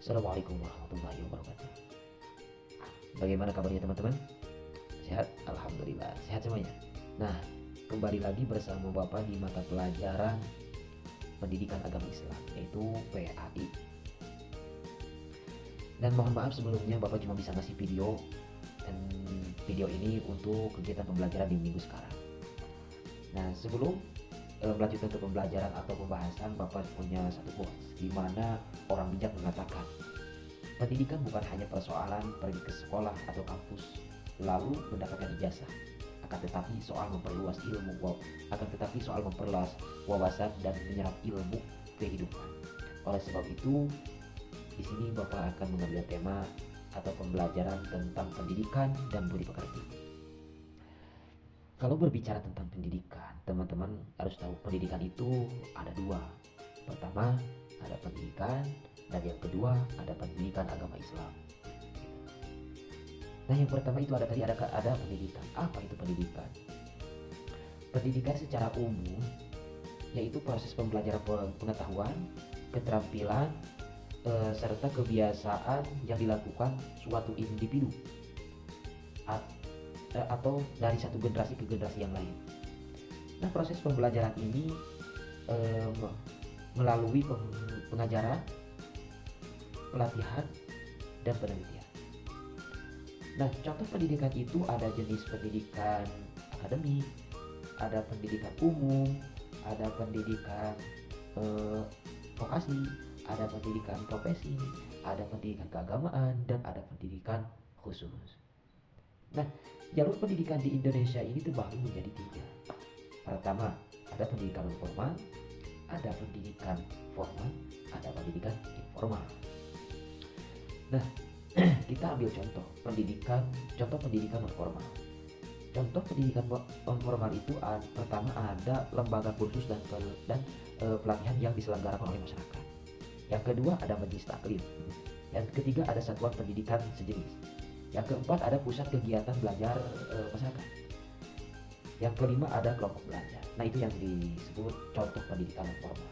Assalamualaikum warahmatullahi wabarakatuh. Bagaimana kabarnya teman-teman? Sehat? Alhamdulillah, sehat semuanya. Nah, kembali lagi bersama Bapak di mata pelajaran Pendidikan Agama Islam, yaitu PAI. Dan mohon maaf sebelumnya Bapak cuma bisa ngasih video, dan video ini untuk kegiatan pembelajaran di minggu sekarang. Nah, sebelum melanjutkan ke pembelajaran atau pembahasan, Bapak punya satu quotes di mana orang bijak mengatakan, pendidikan bukan hanya persoalan pergi ke sekolah atau kampus lalu mendapatkan ijazah, akan tetapi soal memperluas wawasan dan menyerap ilmu kehidupan. Oleh sebab itu, di sini Bapak akan mengambil tema atau pembelajaran tentang pendidikan dan budi pekerti. Kalau berbicara tentang pendidikan, teman-teman harus tahu pendidikan itu ada dua. Pertama, ada pendidikan, dan yang kedua ada pendidikan agama Islam. Nah, yang pertama itu ada pendidikan. Apa itu pendidikan? Pendidikan secara umum yaitu proses pembelajaran pengetahuan, keterampilan, serta kebiasaan yang dilakukan suatu individu atau dari satu generasi ke generasi yang lain. Nah, proses pembelajaran ini melalui pengajaran, pelatihan, dan penelitian. Nah, contoh pendidikan itu ada jenis pendidikan akademik, ada pendidikan umum, ada pendidikan vokasi, ada pendidikan profesi, ada pendidikan keagamaan, dan ada pendidikan khusus. Nah, jalur pendidikan di Indonesia ini terbagi menjadi tiga. Pertama, ada pendidikan non formal, ada pendidikan formal, ada pendidikan informal. Nah, kita ambil contoh pendidikan non formal. Contoh pendidikan non formal itu pertama ada lembaga kursus dan pelatihan yang diselenggarakan oleh masyarakat. Yang kedua ada majelis taklim. Yang ketiga ada satuan pendidikan sejenis. Yang keempat ada pusat kegiatan belajar masyarakat. Yang kelima ada kelompok belajar. Nah, itu yang disebut contoh pendidikan non formal.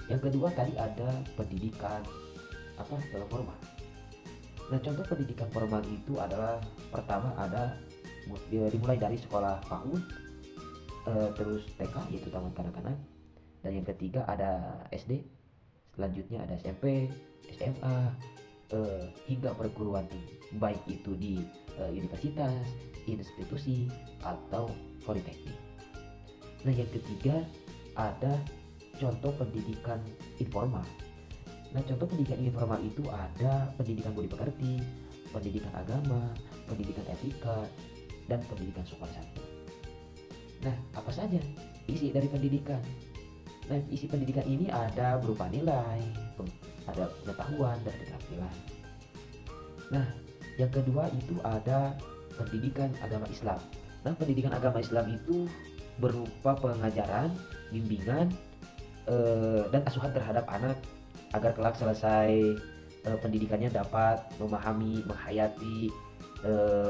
Yang kedua tadi ada pendidikan non formal. Nah, contoh pendidikan formal itu adalah pertama ada dimulai dari sekolah PAUD, terus TK yaitu taman kanak-kanak, dan yang ketiga ada SD, selanjutnya ada SMP, SMA, hingga perguruan tinggi, baik itu di universitas, institusi, atau politeknik. Nah, yang ketiga ada contoh pendidikan informal. Nah, contoh pendidikan informal itu ada pendidikan budi pekerti, pendidikan agama, pendidikan etika, dan pendidikan sopan santun. Nah, apa saja isi dari pendidikan? Nah, isi pendidikan ini ada berupa nilai, ada pengetahuan, dan keterampilan. Nah, yang kedua itu ada pendidikan agama Islam. Nah, pendidikan agama Islam itu berupa pengajaran, bimbingan, dan asuhan terhadap anak agar kelak selesai pendidikannya dapat memahami, menghayati,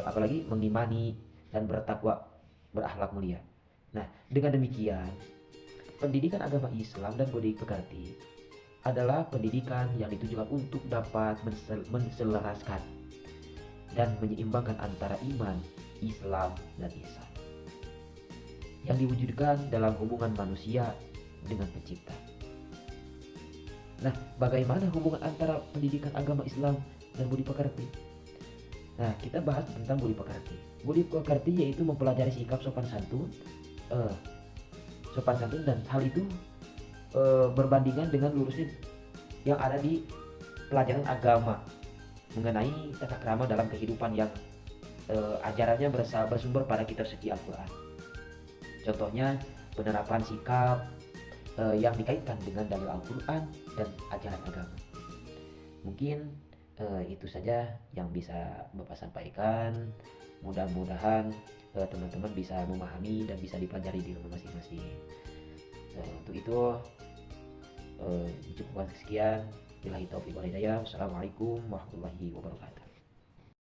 apalagi mengimani dan bertakwa, berakhlak mulia. Nah, dengan demikian pendidikan agama Islam dan budi pekerti adalah pendidikan yang ditujukan untuk dapat menselaraskan dan menyeimbangkan antara iman, Islam, dan ihsan yang diwujudkan dalam hubungan manusia dengan pencipta. Nah, bagaimana hubungan antara pendidikan agama Islam dan budi pekerti? Nah, kita bahas tentang budi pekerti. Budi pekerti yaitu mempelajari sikap sopan santun, dan hal itu berbandingan dengan lurusnya yang ada di pelajaran agama mengenai tata krama dalam kehidupan yang ajarannya bersumber pada kitab suci Al-Quran. Contohnya penerapan sikap yang dikaitkan dengan dalil Al-Quran dan ajaran agama. Mungkin itu saja yang bisa Bapak sampaikan. Mudah-mudahan teman-teman bisa memahami dan bisa dipelajari di rumah masing-masing. Untuk itu cukupkan sekian. Billahi taufiq wal hidayah. Wassalamualaikum warahmatullahi wabarakatuh.